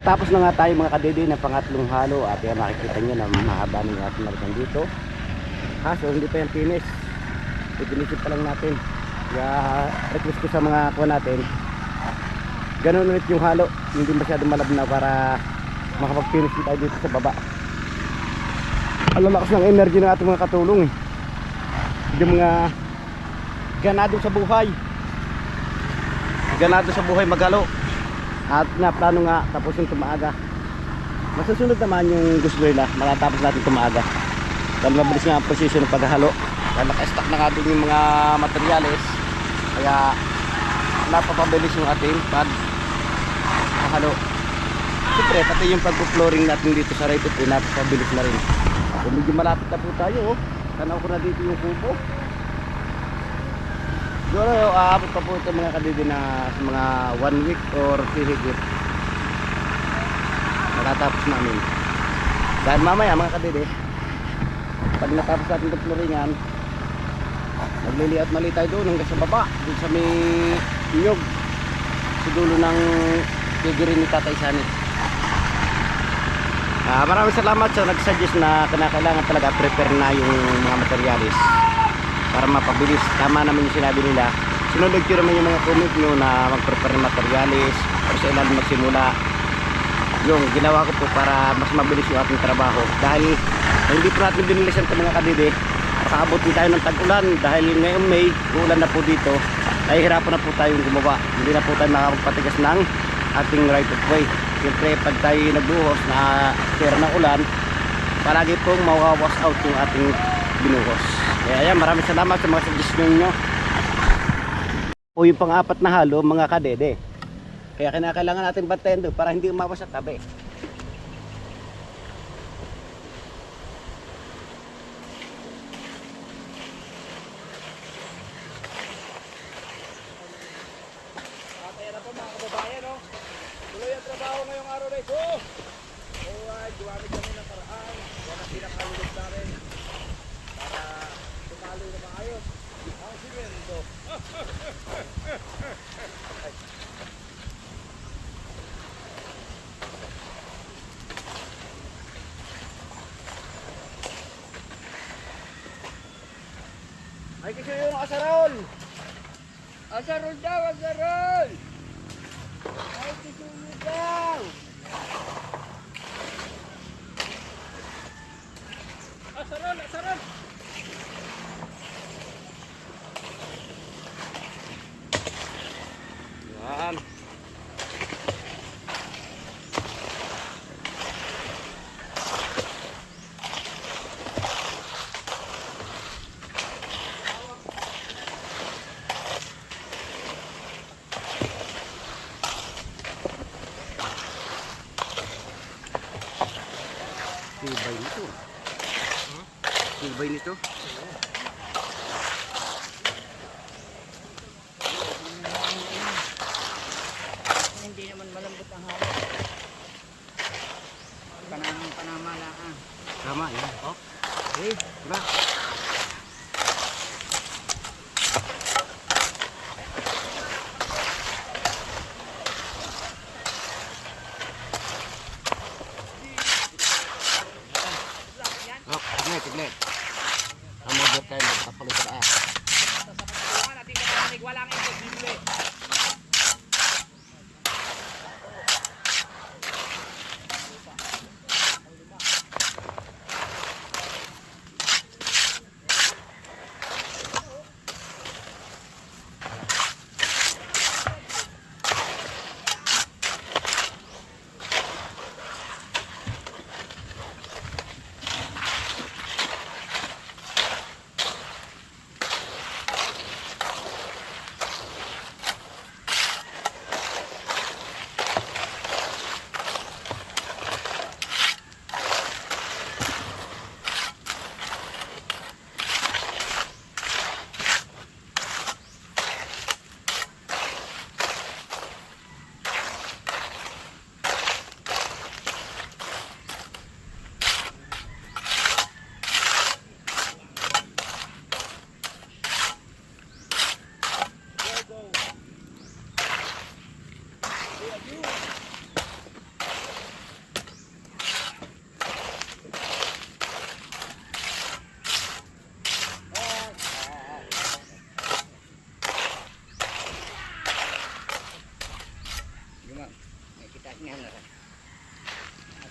Tapos na nga tayo mga kadede ng pangatlong halo at yan makikita nyo na mahaba ng ating narikan dito. Kaso hindi pa yan finish. Ipinisip pa lang natin. Kaya request ko sa mga kuha natin, ganun ulit yung halo, hindi masyadong malabnaw para makapag-finish tayo dito sa baba. Ang lalakas ng energy ng ating mga katulong eh. Yung mga ganado sa buhay, magalo. At na plano nga tapusin tumaga. Masusunod naman yung gusto nila, matatapos natin tumaga. Dahil mabilis nga ang posisyon ng paghahalo. Dahil naka-stack na nga din yung mga materyales, kaya napapabilis yung ating paghahalo. Siyempre pati yung pag-flooring natin dito sa ripit ay napapabilis na rin. So, medyo malapit na po tayo oh. Tanaw ko na dito yung kubo. Siguro aabot pa po ito mga kadidi na sa mga 1 week or 3 higit matatapos namin. Dahil mamaya mga kadidi, pag natapos natin itong flooringan, magliliat mali tayo doon hanggang sa baba, doon sa may inyog, sa dulo ng tigirin ni Tatay Sani. Maraming salamat sa nagsuggest na kailangan talaga prepare na yung mga materialis para mapabilis. Tama naman yung sinabi nila. Sinunod ko naman yung mga comment nyo na mag-prepare ng materialis para sa ilan magsimula. Yung ginawa ko po para mas mabilis yung ating trabaho. Dahil hindi po natin binilisan ito mga kadidi, makaabot din tayo ng tag-ulan. Dahil ngayong May, uulan na po dito, nahihirapan na po tayong gumawa. Hindi na po tayo makapagpatigas ng ating right of way. Siyempre pag tayo nagbuhos na pera ng ulan, palagi pong mawawash out yung ating binuhos. Kaya ayan, maraming salamat sa mga suggestion nyo. O yung pang-apat na halo mga kadede, kaya kailangan natin bantayan doon para hindi umawas sa tabi. Kaya po mga kababayan, no? Tuloy ang trabaho ngayong araw na ito. Alright, gumamit kami ng paraan. Yan ang pinakalulog namin para tumaloy na maayos ang simento. Ay kasi yung asarol! Asarol daw, asarol! Ay, kisuyo daw! Asarol, asarol! Yan. Tibay nito. Tibay nito. Hindi naman malambot ang hawak. Panamala ah. Tama yan. Okay, diba? Tignet. Ang mga tayo magpapalo sa taas. Sa pagkakuha natin kapag walang imposible.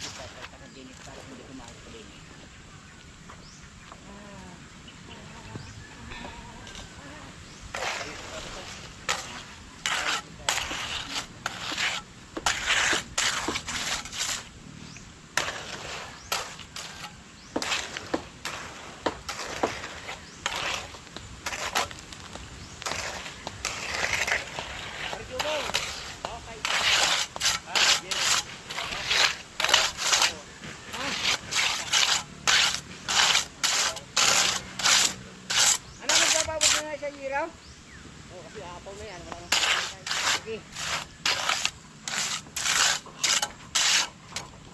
Ano magpapabot na nga sa iraw? Oo, kasi apaw na yan. Wala nang sige.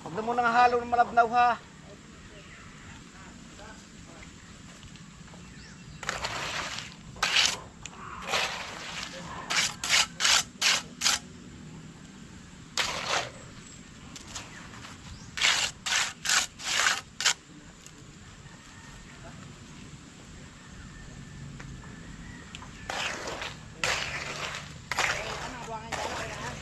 Huwag na muna nga halo ng malabnaw ha. Ano, buwangan dyan ako yan.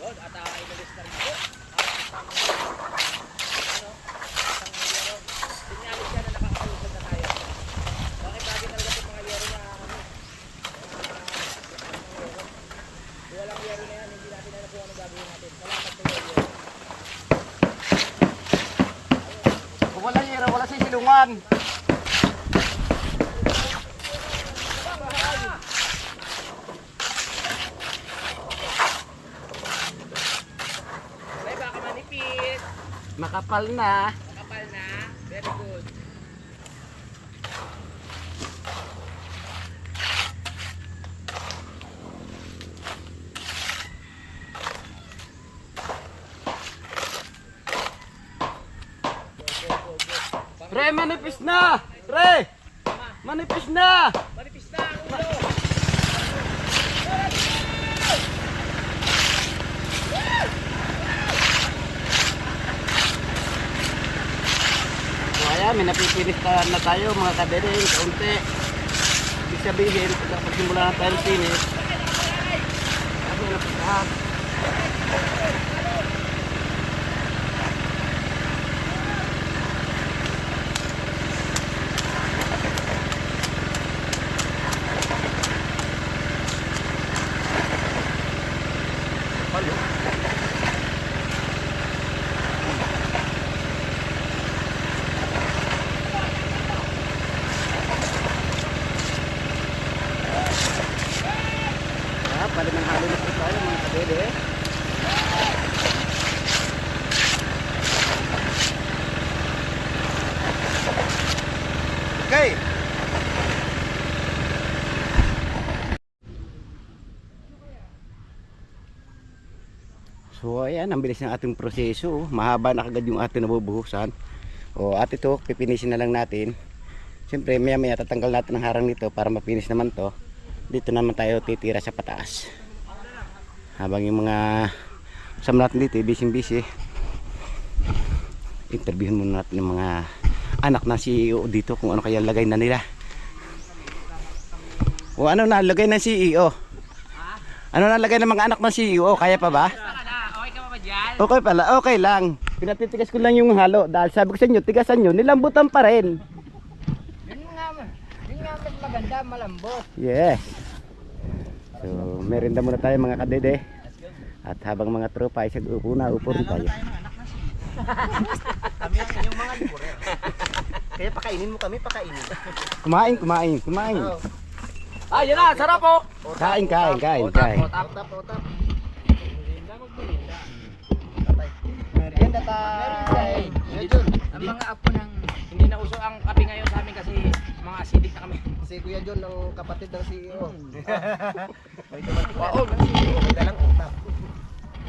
Lord, at inalis na rin po. Sinyalis yan na nakakalusad na tayo. Bakit lagi talaga itong mga yero na kung walang yero na yan, hindi natin alam kung ano gagawin natin. Salamat sa yero. Kung wala yero, wala sisilungan. Ay, baka manipis. Makapal na. Makapal na. Very good. Re, manipis na! Re! Manipis na! Manipis na ang ulo. So ayan, may napipilis na tayo mga kadedeng, kaunti. Ibig sabihin, pagsimula na tayo ng finish. Sabi na pagka. Pwede nang halo na po tayo mga kadede. Okay. So ayan, ang bilis ng ating proseso. Mahaba na kagad yung ating nabubuhusan. O at ito, pipinisin na lang natin. Siyempre maya maya tatanggal natin ang harang nito para mapinis naman to. Dito naman tayo titira sa pataas. Habang yung mga kasama natin dito, busy. Interviewin muna natin yung mga anak ng CEO dito kung ano kaya lagay na nila. O ano na lagay ng CEO? Ano na lagay ng mga anak ng CEO? Kaya pa ba? Okay ka ba dyan? Okay pala, okay lang. Pinatitigas ko lang yung halo dahil sabi ko sa inyo, tigasan nyo, nilambutan pa rin. Yun nga mas maganda, malambot. Yes. So, merinda muna tayo mga kadede. At habang mga tropa ay upo rin tayo. Kami ang inyong mga liburer. Kaya pakainin mo kami, pakainin. Kumain. Ah, yun na, sarap po. Kain. Otap. Merienda tayo. Ang mga apo ng... Hindi na uso ang kape ngayon sa amin kasi mga acidic na kami. Si Kuya John, ang kapatid ng CEO. Wow, May dalang utap.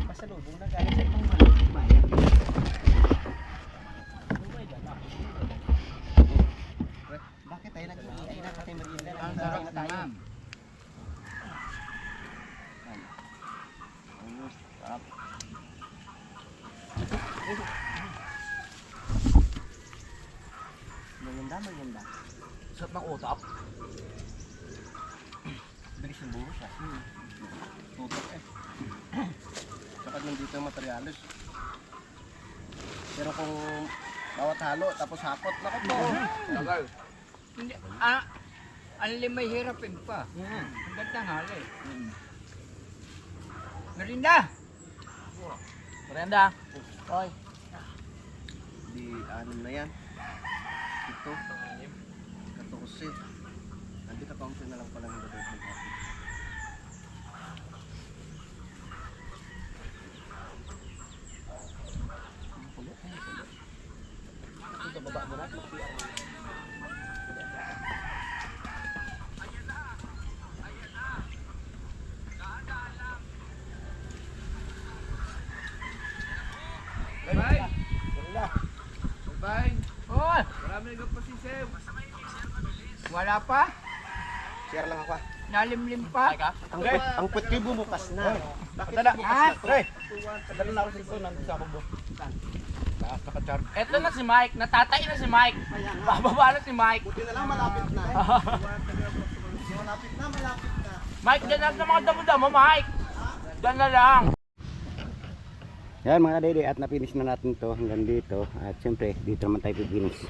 Pasalubong na galing sa ibang bayan. Bakit tayo nag-iinay na kasi merienda lang? Ang sarap na tayo. Sarap. Maganda. Sarap ng utap. Bilis yung buhos ah. Tutok eh. Saka nandito yung materialis. Pero kung bawat halo, tapos hakot, naku po. Tagal. Hindi, ang limay hirapin pa. Ang ganda nga eh. Merinda! Merienda. Oy. Di, 6 na yan. Ito. 14. Hindi ka kaunti na lang pala ng dadagdag natin. Ito baba mo na. Bye-bye. Bye-bye. Oh, Marami nang pa si Sev. wala pa? Share lang ako ah. Nalimlim pa? Ang putki bumukas na. Bakit Dala. bukas na? Pre. Dala na ako sa ito. Nandito sa akong taas naka-charge. Eto na si Mike. Natatay na si Mike. Bababa na si Mike. Buti na lang malapit na. Malapit na. Mike, dyan na sa mga damo-damo, Mike. Dyan na lang. Yan mga dede, at na-finish na natin to hanggang dito. At syempre, dito naman tayo finish.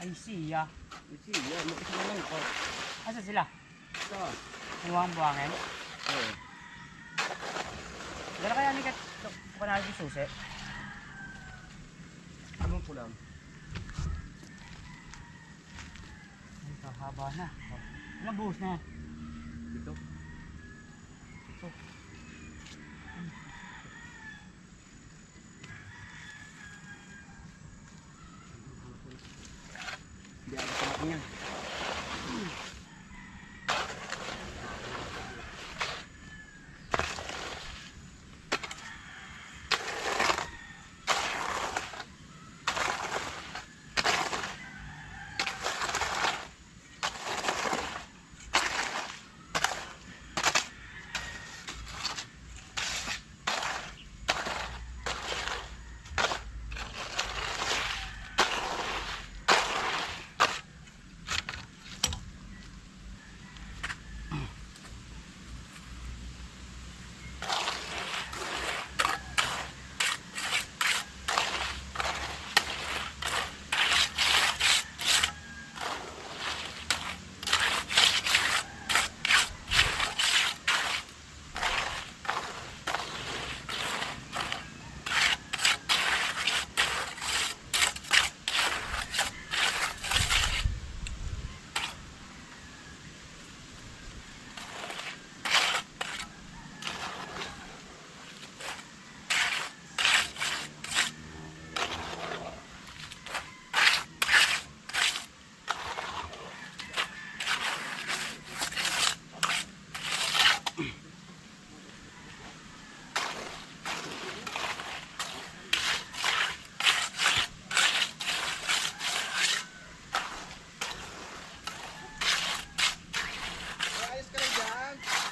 Ay siya. Yan, mag-isa na lang ako. Asa sila? Ito. Huwag buhangin. Oo. Wala kaya ni Kat panalo yung susi? Anong pulang? Ay, kahaba na. Ilang buhos na? Dito. Hindi ako sa niya.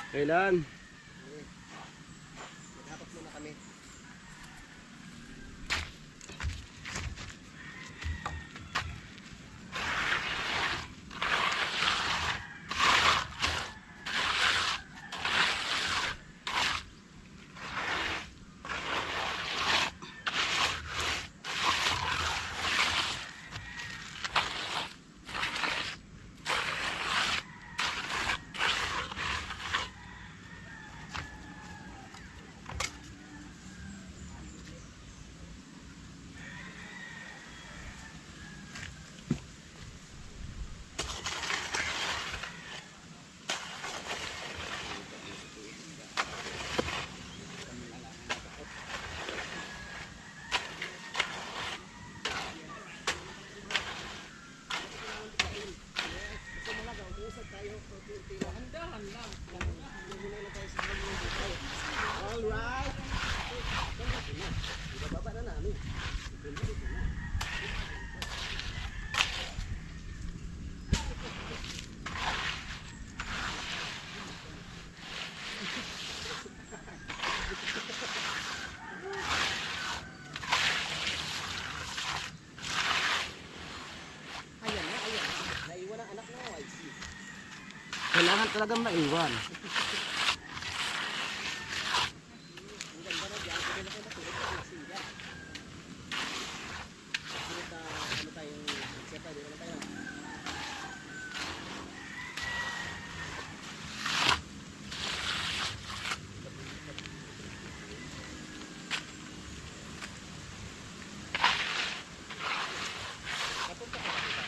Kailan? Maghapak muna kami. Alright. Ibababa na namin. Ayan na, ayan na. Naiwan ang anak mo, I see. Kailangan talagang maiwan. Ang ganda na dyan. Pwede na kayo matulog sa masingga. Sunod na ano tayong magseta. Di naman tayo na. Papunta ka pa kita.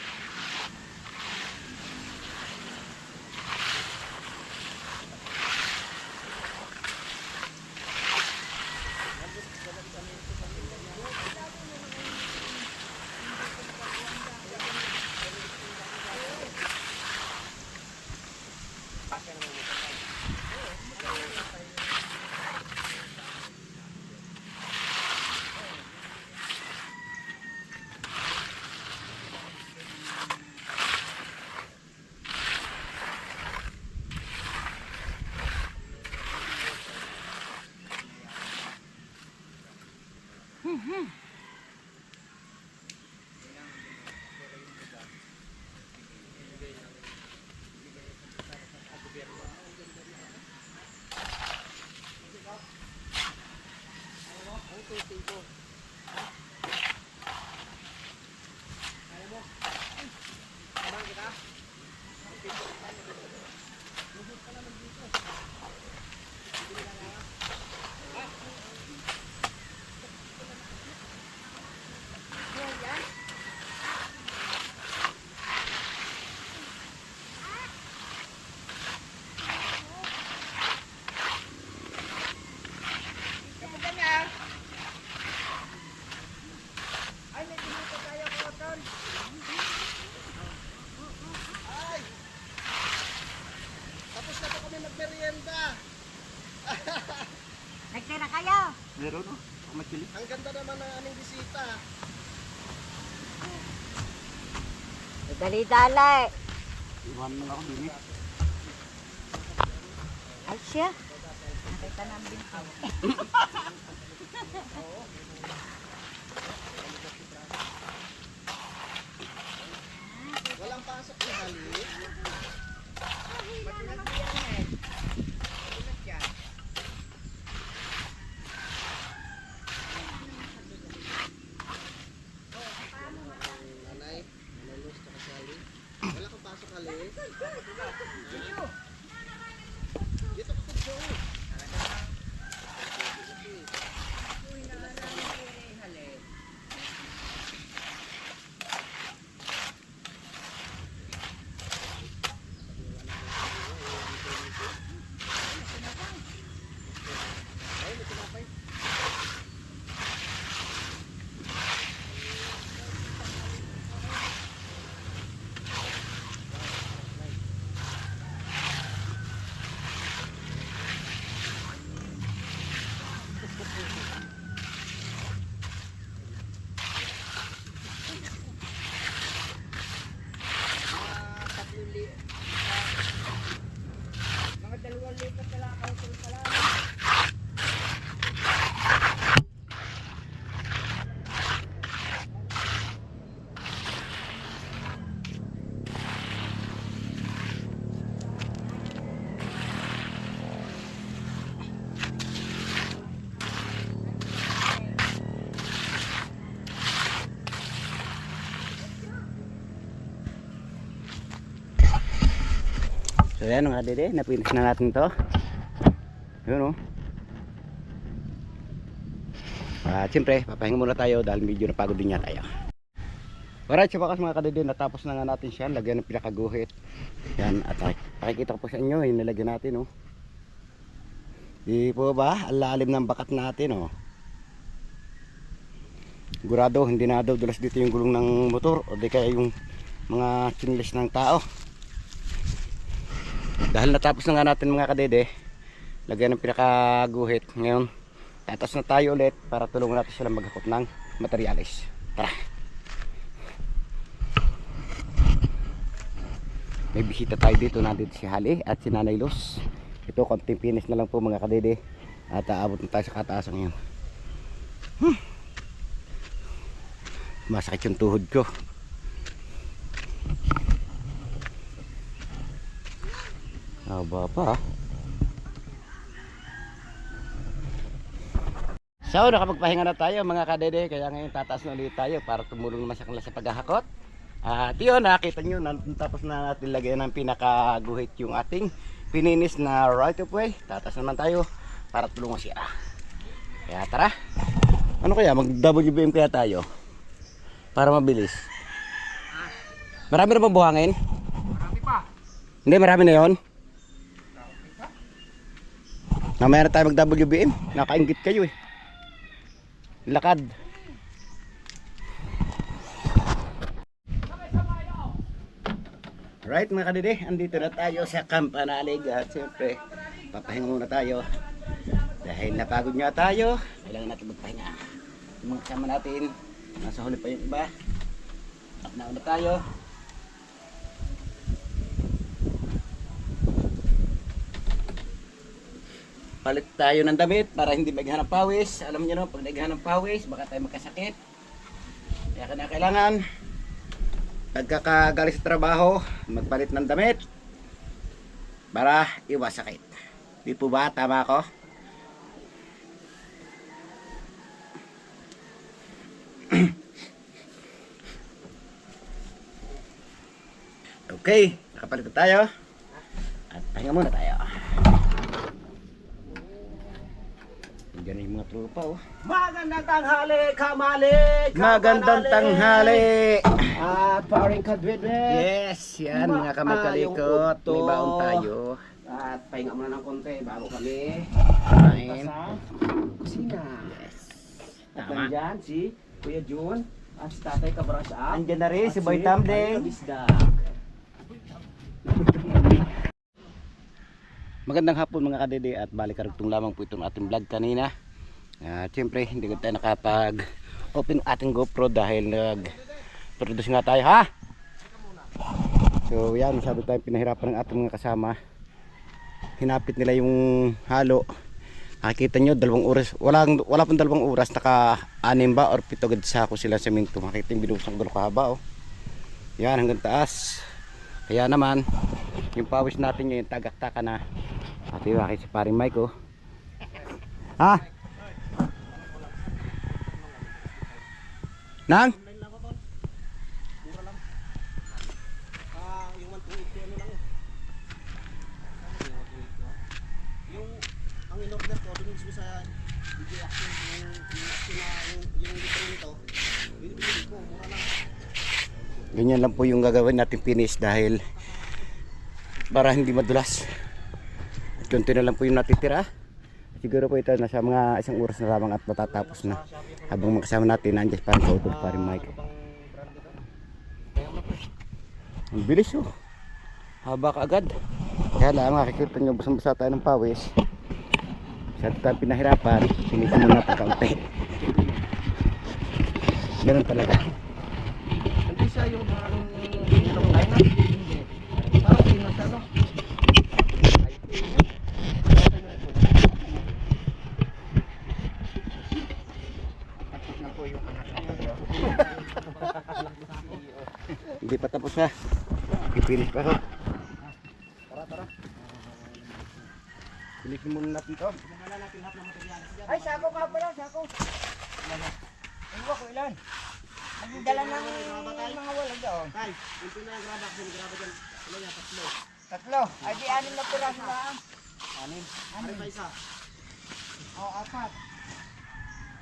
Ang tuting ko. Kaya mo? Samahan kita? Lubog ka naman dito. Hindi na kaya? Ha? Yan? Kapugan niya. Ay, may dito tayo koton. Ay! Tapos na po kami magmerienda. Nagtira kayo. Meron no? Makili. Ang ganda naman ng aming bisita. Dali-dali. Iwan mo lang ako din eh. Ay siya. Nakita ng binti. Walang pasok na halik. Matulag yan eh. Matulag yan. Nanay, manalus ka kasali. Wala kang pasok halik. Dito ka kudyo. Ay, may tinapay. lipat na lang ako ito pala. So yan mga dede, napinis na natin to. Yun o. Siyempre, papahinga muna tayo dahil medyo napagod din niya tayo. Alright, so bakas mga kadede, natapos na nga natin siya. Lagyan ng pinakaguhit. Yan, at pakikita ko po sa inyo, yung nilagyan natin o. Di po ba? Ang lalim ng bakat natin o. Sigurado, hindi na daw dulas dito yung gulong ng motor o di kaya yung mga chinless ng tao. Dahil natapos na nga natin mga kadede, lagyan ng pinakaguhit. Ngayon, tatas na tayo ulit para tulungan natin sila maghakot ng materialis. Tara! May bisita tayo dito, nandito si Hali at si Nanay Luz. Ito, konting finish na lang po mga kadede. At aabot na tayo sa kataasan ngayon. Masakit yung tuhod ko. Haba pa. So nakapagpahinga na tayo mga kadede. Kaya ngayon tataas na ulit tayo para tumulong naman sa kanila sa paghahakot. At yun, nakita nyo, tapos na natin lagyan ng pinakaguhit yung ating pininis na right of way. Tataas naman tayo para tulungan siya. Kaya tara. Ano kaya, mag WBM kaya tayo para mabilis. Marami na bang buhangin? Marami pa. Hindi, marami na yun. Mamaya na tayo mag WBM. Nakaingit kayo eh. Lakad. Right mga kadede, andito na tayo sa Campanalig. At siyempre, papahinga muna tayo. Dahil napagod nga tayo, kailangan natin magpahinga. Yung mga kasama natin, nasa huli pa yung iba. At nauna tayo. Palit tayo ng damit para hindi maghanap pawis. Alam niyo no, pag naghanap pawis, baka tayo magkasakit. Kaya kailangan pagkakagaling sa trabaho, magpalit ng damit para iwas sakit. Di po ba? Tama ako? Okay, nakapalit na tayo. At pahinga muna tayo. Diyan yung mga tropa oh. Magandang tanghali, kamalig! Magandang tanghali! At paring kadwidwid! Yes, yan mga kamagkalikot. May baon tayo. At pahinga muna ng konti bago kami Kain. sa kusina. Yes. At Tama. nandyan si Kuya Jun at si Tatay Kabrasa. Andyan na rin si Boy Tamdeng. Magandang hapon mga kadede at balikarugtong lamang po itong ating vlog kanina. Siyempre hindi ko tayo nakapag open ating GoPro dahil nag-produce nga tayo ha. So yan, masyado tayong pinahirapan ng ating mga kasama. Hinapit nila yung halo. Nakikita nyo 2 oras, wala pang 2 oras, naka-6 ba or 7 sako sila sa minto. Makikita yung binusang gano'ng kahaba oh. Yan hanggang taas. Kaya naman yung pawis natin yung tagak-taka na. At yung akin si paring Mike oh. Ha? Nang? Yung 128 ano lang. Yung ang in-order ko dun mismo sa DJ Action yung litro nito. Binibili ko mura lang. Ganyan lang po yung gagawin natin finish dahil para hindi madulas. At konti na lang po yung natitira. Siguro po ito nasa mga 1 oras na lamang at matatapos na. Habang makasama natin nandiyan parang sa utog paring Mike. Ang bilis oh. Haba ka agad. Kaya lang makikita nyo basang-basa tayo ng pawis. Sa tayo pinahirapan, sinisin muna pa kaunti. Ganun talaga. Hindi siya yung parang line up. Parang pinas ano. Hindi pa tapos ha. Ipinis pa ho. Tara. Pinisin muna natin to. Ay, sako ka pala, sako. Iwan ko ilan. Magdala ng mga walang doon. Tay, ito na ang graba kasi graba dyan. Ilan yan? Tatlo. Tatlo. Ay, di 6 na piraso lang. Anim. Ano pa isa? O, 4.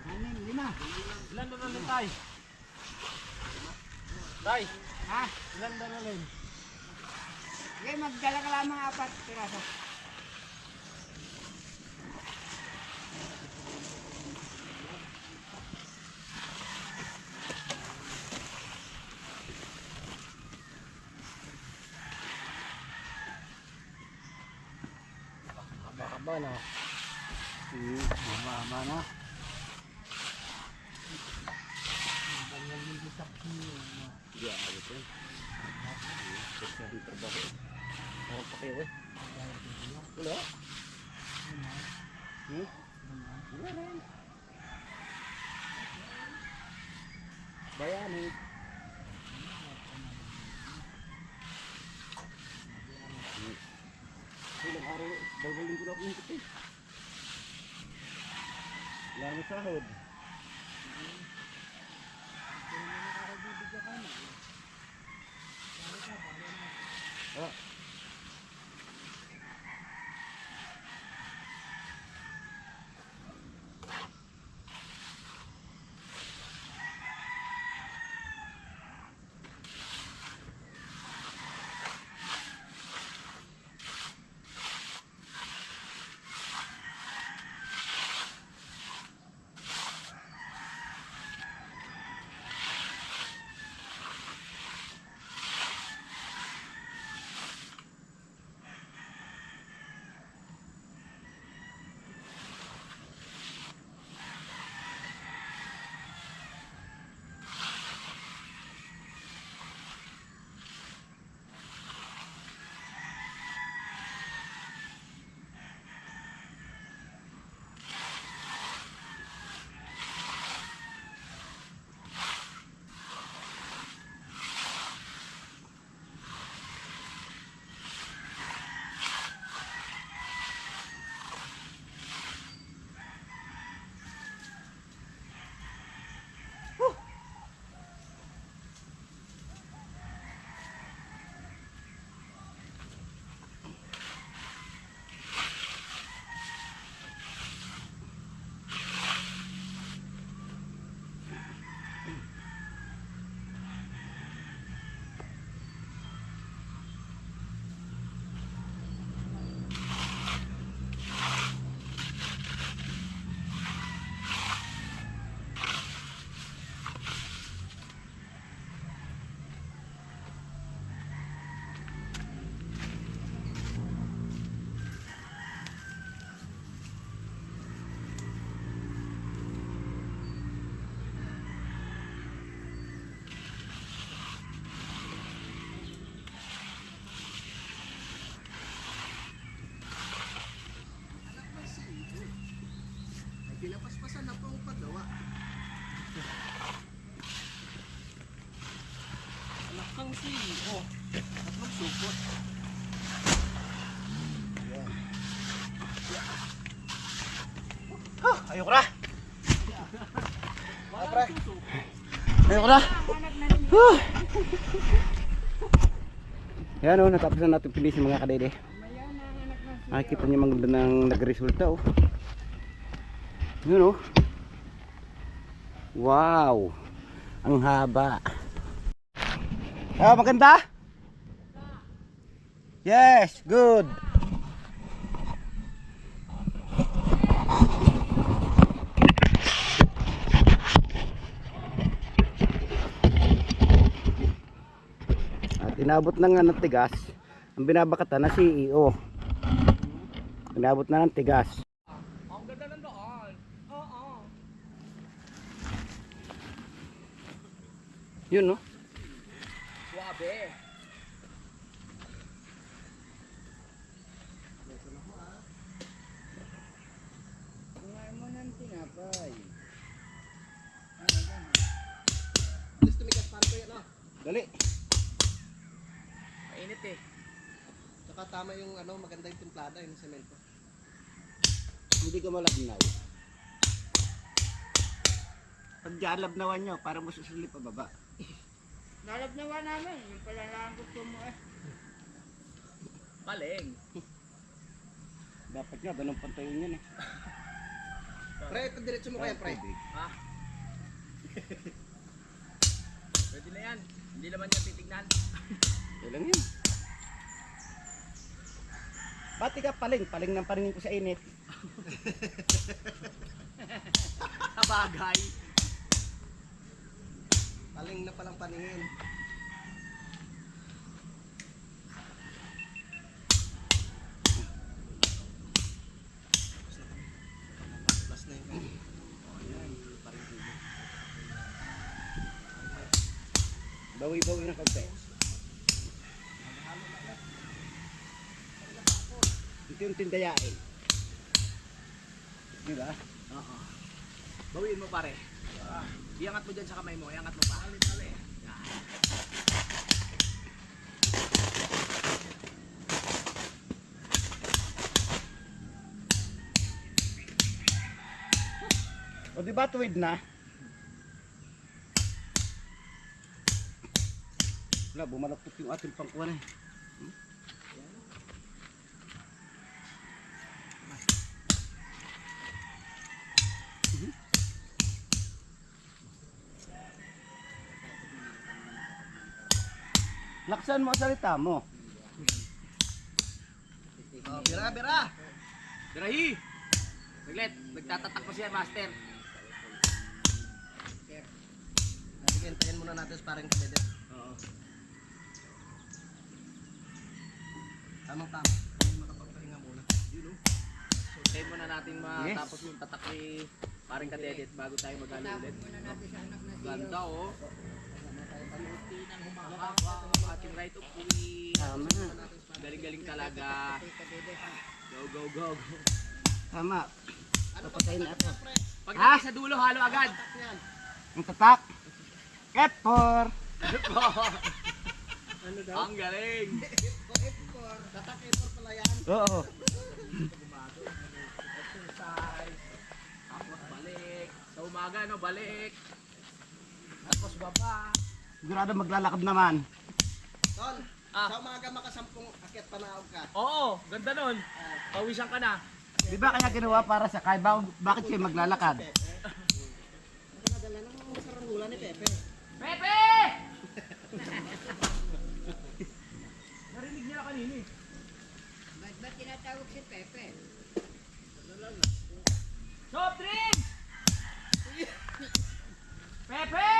6, 5. Ilan na lang tay? Tay, Ha? ilan na lang? Sige, magdala ka lang mga 4 piraso. Haba na. Haba na. Iya, ayos yan. Kasi trabaho. Ako pa kayo eh. Wala? Wala rin. Bayani. Ilang araw, balbalin ko na ako yung kuti. Wala na sahod. Ah. Pinapaspasan na pang paggawa. Anak kang CEO. Tatlong supot. Ayoko na. Ayoko na. Yan o, natapos na natin pinisin mga kadede. Nakikita niyo maganda ng nagresulta oh. Yun oh. Wow. Ang haba. Ah, maganda? Yes, good. At inabot na nga ng tigas ang binabakatan na CEO. Inabot na ng tigas. Ang ganda ng daan. Oo. Yun no. Suabe. Kumain mo ng tinapay. Alis tumigas para ko yan ah. Dali. Saka tama yung ano, maganda yung templada yung semento. Hindi ka malabnaw. Pag dyan labnawan nyo, parang mo susulip pa baba. Nalabnawa namin. Yung pala lang gusto mo eh. Paling. Dapat nga, ganun pantayin yan eh. Pre, pagdiretso mo kaya, pre. Ha? Pwede na yan. Hindi naman niya titignan. Kailan yun? Ba't ka paling? Paling ng paningin ko sa init. Kabagay. Paling na palang paningin. Plus na yun. Bawi-bawi na kaunti. Ito yung tindayain. Diba? Oo. Bawiin mo pare. Iangat mo dyan sa kamay mo. Iangat mo pa. O diba tuwid na? Wala, bumalapot yung ating pangkuhan eh. Laksan mo ang salita mo. Oh, bira, bira. Birahi. Saglit. Nagtatatak ko siya, master. Natigentahin muna natin sa parang kabede. Oo. Tamang-tama. Makapagpahinga muna. Yun o. So, tayo muna natin matapos yung tatak ni parang kadedit bago tayo maghalo ulit. Ganda o. Rutinan humahaba ang ating right of way. Tama. Galing-galing talaga. Go, go, go. Tama. Papatayin na ako. Pagdating sa dulo, halo agad. Ang tatak. F4. Ang galing. Tatak F4 pala yan. Oo. Exercise. Tapos balik. Sa umaga, no, balik. Tapos baba. Sigurado maglalakad naman. Tol, sa umaga makasampung akit panaog ka. Oo, ganda nun. Pawisan ka na. Di ba kaya ginawa para sa kay bakit siya maglalakad? Nakadala ng sarangula ni Pepe. Pepe! Narinig niya kanina eh. Ba't tinatawag si Pepe? Soft drink! Pepe!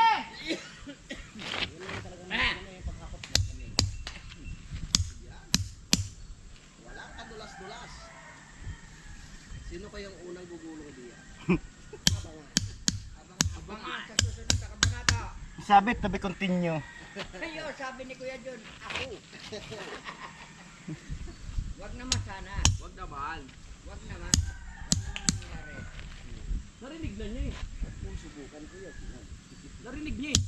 Walang kadulas-dulas. Sino kayang unang gugulong diyan? Abangan. Sa susunod na kabanata. Sabi, to be continue. Ayo, sabi ni Kuya John, ako. Wag naman sana. Wag naman. Wag naman. Wag naman nangyari. Narinig na niya eh. Kung subukan ko yun. Narinig niya eh.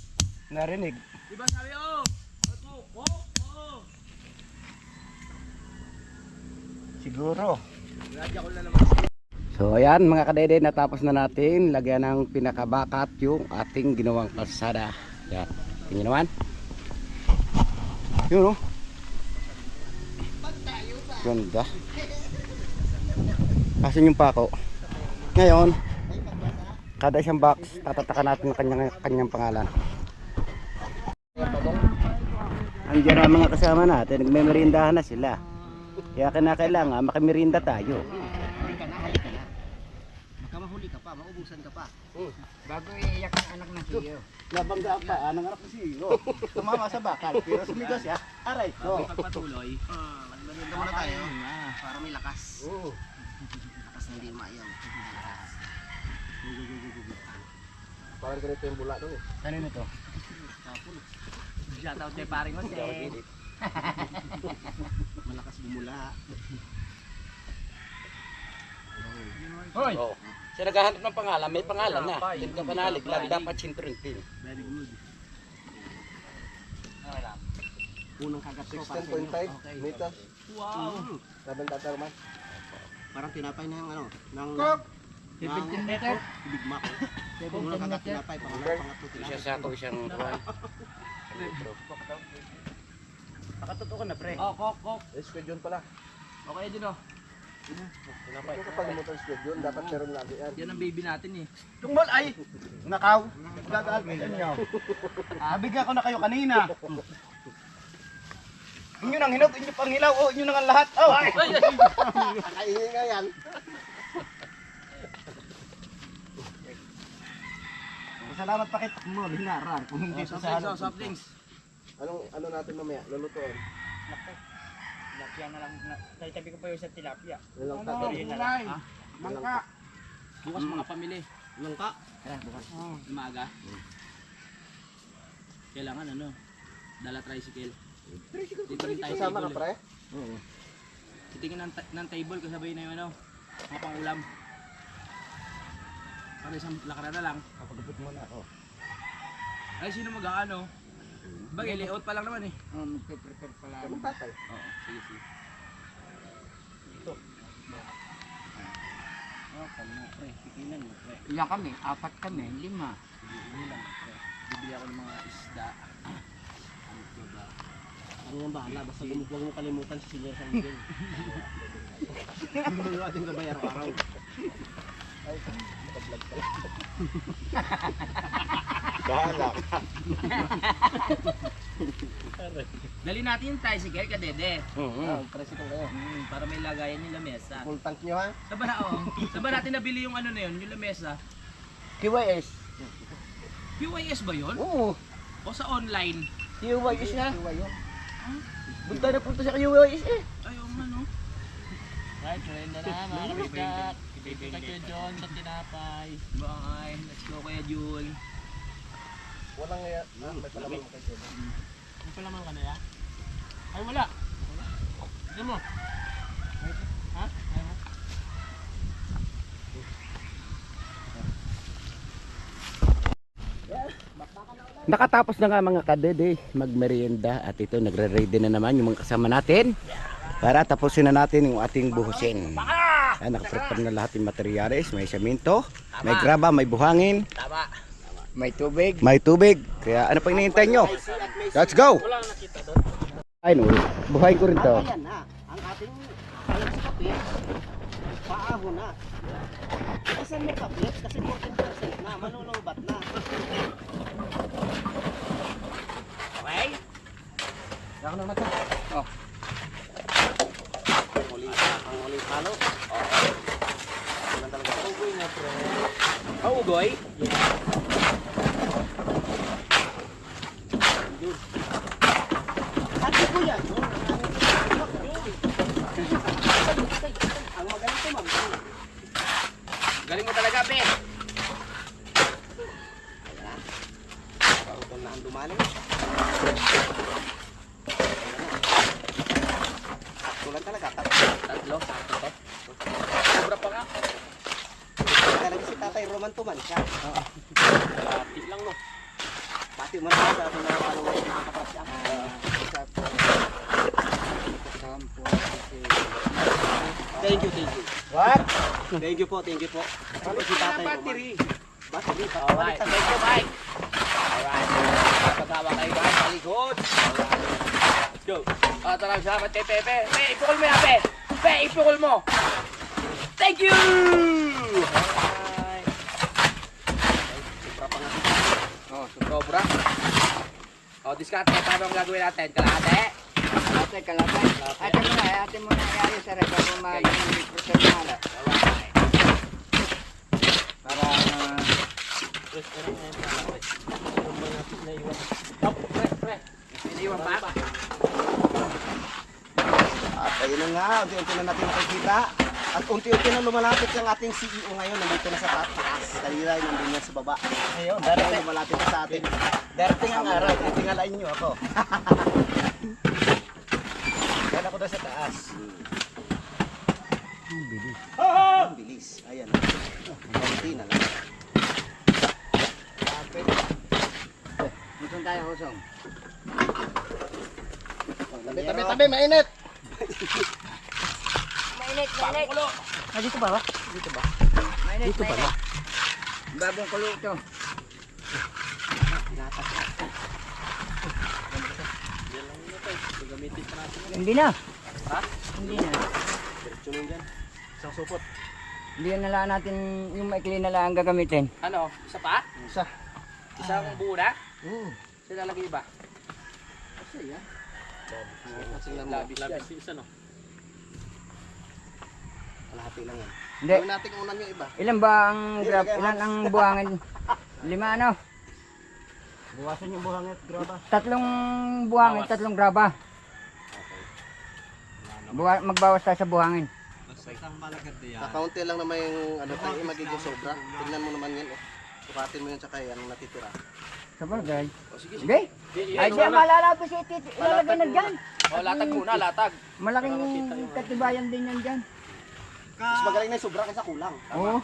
Narinig. Diba sabi, oh! Siguro. Radya ko na naman. So ayan mga kadede, natapos na natin lagyan ng pinakabakat yung ating ginawang kalsada. Yan. Tingnan naman. Yun o. Ganda. Asan yung pako? Ngayon, kada isang box, tatatakan natin yung kanyang pangalan. Andiyan ang mga kasama natin, nagmemerindahan na sila. Kaya kinakailangan makimerinda tayo. Baka mahuli ka pa, maubusan ka pa. Bago iiyak ang anak na siyo. Nabangga pa, anong anak ko siyo. Tumama sa bakal, pero sumigaw siya. Aray ko. Pagpatuloy, magmerienda muna tayo para may lakas. Oo. Lakas na hindi umayaw. Parang ganito yung bula doon. Kanino to? Shoutout kay paring Jose. Malakas bumula. Hoy! Oh. Siya naghahanap ng pangalan, may pangalan na. Hindi ka panalig lang, dapat sinturin. Very good. unang kagat ko. 16.5 meters. Wow. Sabang tatarman. Parang tinapay na yung ano. Ng, 17 meter. bigma ko. Unang kagat tinapay. Pangatlo tinapay. Sako isang ruwan. Pakatotoo ka na, pre. Oh, kok. Squid yun pala. Okay din oh. Tinapay. Kung kapalimutan squid yun, dapat meron lagi yan. Yan ang baby natin eh. Tumbol ay! Nakaw! Gagal kayo nyo. Nabigyan ko na kayo kanina. Inyo nang hinog, inyo pang hilaw, oh, inyo nang ang lahat. Oh! Kainin nga yan. Salamat pa kay mo, linaran. Kung hindi sa salad. Soft drinks. Ano natin mamaya? Lulutuin. Tilapia na lang. Tabi ko pa yung sa tilapia. Nilang tatay. Mangka. Bukas mga pamili. Langka. Umaga. Kailangan ano? Dala tricycle. Titingin tayo Kasama ka table. pre? Oo. Titingin ng table kasabay na yung ano, mga pangulam. Para isang lakaran na lang. Kapagupit mo na ako. Ay, sino mag-ano? Bagay, layout pa lang naman eh. Magpe-prepare pala. Anong tatay? Oo, sige, sige. Oh, kami mo, pre. Pikinan mo, pre. Ilan kami? 4 kami, 5. Hindi lang, pre. Bibili ako ng mga isda. Ano ko ba? Ano yung bahala, basta huwag mo kalimutan si Senior San Miguel. Hindi mo natin gabay araw-araw. Ay, naka-vlog pala. Bahala ka. Dali natin yung tricycle ka, Dede. Tricycle kayo. Para may lagayan yung lamesa. Full tank nyo ha? Saan ba natin nabili yung ano na yun, yung lamesa? QYS. QYS ba yun? Oo. O sa online? QYS na. Iwa yun. Doon tayo napunta sa QYS eh. Ayaw nga no. Right, surrender na mga kapitat. Ibigay kayo John sa tinapay. Bye. Let's go kaya Jul. Walang nga. May palaman mo kayo. May palaman ka na ya? Ay wala. Hindi mo. Ha? Ay mo. Nakatapos na nga mga kadede magmerienda at ito nagre-ready na naman yung mga kasama natin para tapusin na natin yung ating buhusin. Nakaprepare na lahat yung materyales, may semento, may graba, may buhangin, Tama. may tubig. Kaya ano pang hinihintay nyo? Let's go! Ay no, buhayin ko rin to. Ayan na. Ang ating alam sa kapit, paahon na. Kasi may kapit, kasi 14% na, manulubat na. Okay? Ako na to. Oh. Ang uling palo. Oo. Ano talaga? Ugoy na, pre. Oh, ugoy? Ate ko yan. Ang magaling ko, ma'am. Galing mo talaga, be. Pauton na ang dumali. Tulan talaga, tatlo. Sobra pa nga. Talaga si Tatay Roman tumansya. Pati lang, no? Pati man sa atin na palaway ng kapasya. Thank you. What? Thank you po. Ano si Tatay Roman? Battery. Alright, thank you Mike. Alright. Pagkawa kayo guys, sa likod. Let's go. Tara, salamat kay Pepe. Pe, ipukul mo yan, Pe. Pe, ipukul mo. Thank you! Alright. Oh, sobra. Oh, discount. Paano ang gagawin natin? Kalahati. Ate mo na ayayos sa record kung magiging professional. Alright. Para iniwan pa? At ayun na nga, unti-unti na natin nakikita. At unti-unti na lumalapit yung ating CEO ngayon. Nandito na sa taas. Kanina yung nandun yan sa baba. Ayun, darating. Lumalapit na sa atin. Darating ang araw. Titingalain nyo ako. Yan ako na sa taas. Ang bilis. Ang bilis. Ayan. Kunti na lang. Usong tayo, usong. Tabi, mainit. Mainit, Bagong mainit. kulo. Dito ba? Mainit, Dito ba? mainit. Bagong kulo ito. Hindi na. Ha? Hindi na. Isang supot. Hindi na lang natin yung maikli na lang gagamitin. Ano? Isa pa? Isa. Isang buo na? Hmm. Sila lagi ba? Kasi yan. Labis yan. Isa no? Kalahati lang yan. Hindi. Gawin natin unan yung iba. Ilan ba ang grab? Ilan ang buhangin? 5 ano? Buwasan yung buhangit, graba. 3 buhangin, 3 graba. Magbawas tayo sa buhangin. Kakaunti lang naman yung ano tayo, magiging sobra. Tignan mo naman yan. Sukatin mo yun tsaka yan, ang natitira. Sa bagay. O sige, sige. Okay? Ay, siya malalapos ito. Ilalagay na dyan. O, latag muna, latag. Malaking katibayan din yan dyan. Mas magaling na yung sobra kaysa kulang. Oo.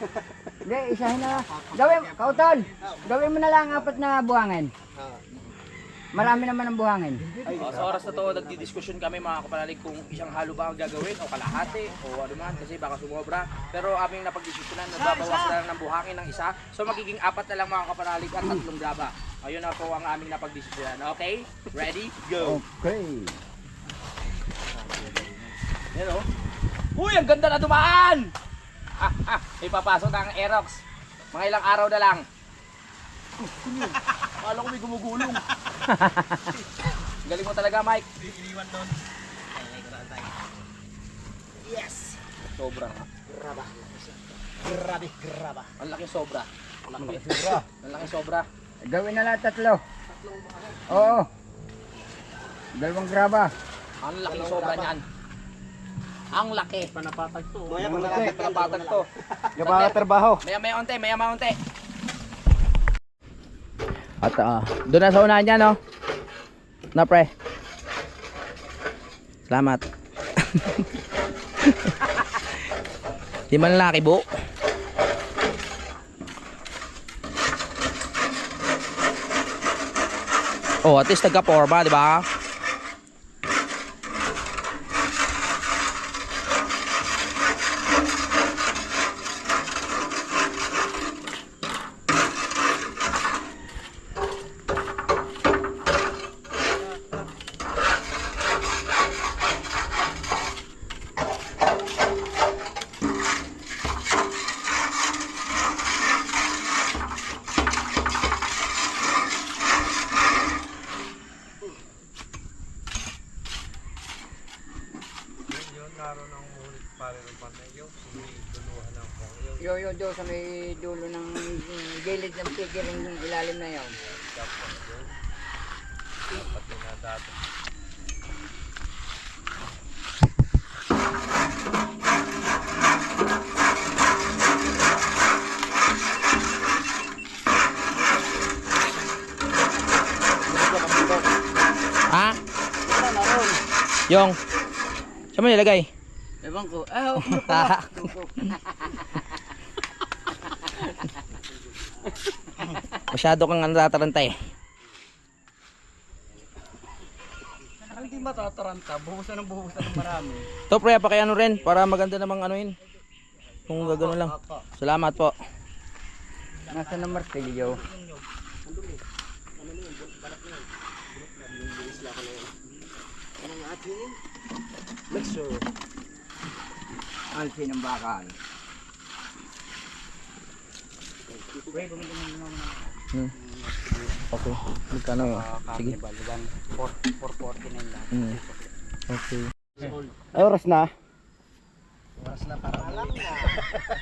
Hindi, isahin na. Gawin, kauton. Gawin mo na lang 4 na buhangin. Marami naman ang buhangin. O, sa oras na to, nagdidiskusyon kami mga kapanalig kung isang halo ba ang gagawin o kalahati o ano man kasi baka sumobra. Pero aming napagdiskusyonan, nagbabawas na lang ng buhangin ng isa. So magiging 4 na lang mga kapanalig at 3 graba. Ayun na po ang aming napagdiskusyonan. Okay? Ready? Go! Okay. Yan o. Uy, ang ganda na dumaan! Ipapasok na ang Aerox. Mga ilang araw na lang. Akala ko may gumugulong. Galing mo talaga, Mike. Iniwan doon. Yes! Sobra nga. Graba. Ang laking sobra. Ang laking sobra. Gawin na lang 3. Oo. 2 graba. Ang laking sobra niyan. Ang laki. Panapatag to. Maya kung Okay, panapatag to. Gaba trabaho. Maya unti. At doon na sa unahan niya, no? Na, pre. Salamat. Di man laki, bu. Oh, at least nagka-forma, di ba? Yo, do sa may dulo ng gilid ng pigil yung ilalim na yun. Ha? Yung. Saan mo nilagay? Ewan ko. Masyado kang natataranta eh. Hindi matataranta. Buhusan ng marami. To pre, pa kay ano rin para maganda namang anuin. Kung gagano lang. Salamat po. Nasa na martilyo. Alsin ng bakal. Okay. Magkano yun? Sige. 449 lang. Okay. Ay, oras na.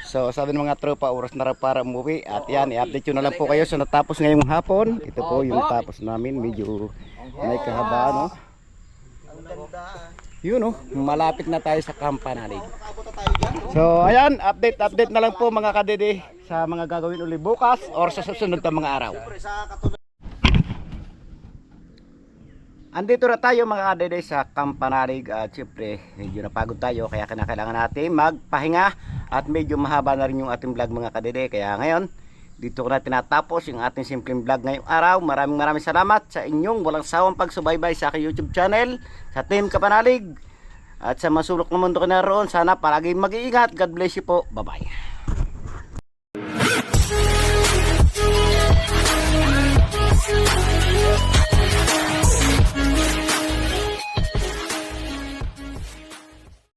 So sabi ng mga tropa, oras na raw para umuwi. At yan, i-update yun na lang po kayo. So natapos ngayong hapon. Ito po yung tapos namin. Medyo may kahabaan, no? Yun, no? Malapit na tayo sa Kampanalig. So ayan, update na lang po mga kadede sa mga gagawin uli bukas or sa susunod na mga araw. Andito na tayo mga kadede sa Kampanalig at syempre medyo napagod tayo kaya kinakailangan natin magpahinga at medyo mahaba na rin yung ating vlog mga kadede. Kaya ngayon Dito ko na tinatapos yung ating simpleng vlog ngayong araw. Maraming salamat sa inyong walang sawang pagsubaybay sa aking YouTube channel, sa Team Kapanalig, at sa masulok na mundo ko na roon. Sana palagi mag-iingat. God bless you po. Bye-bye.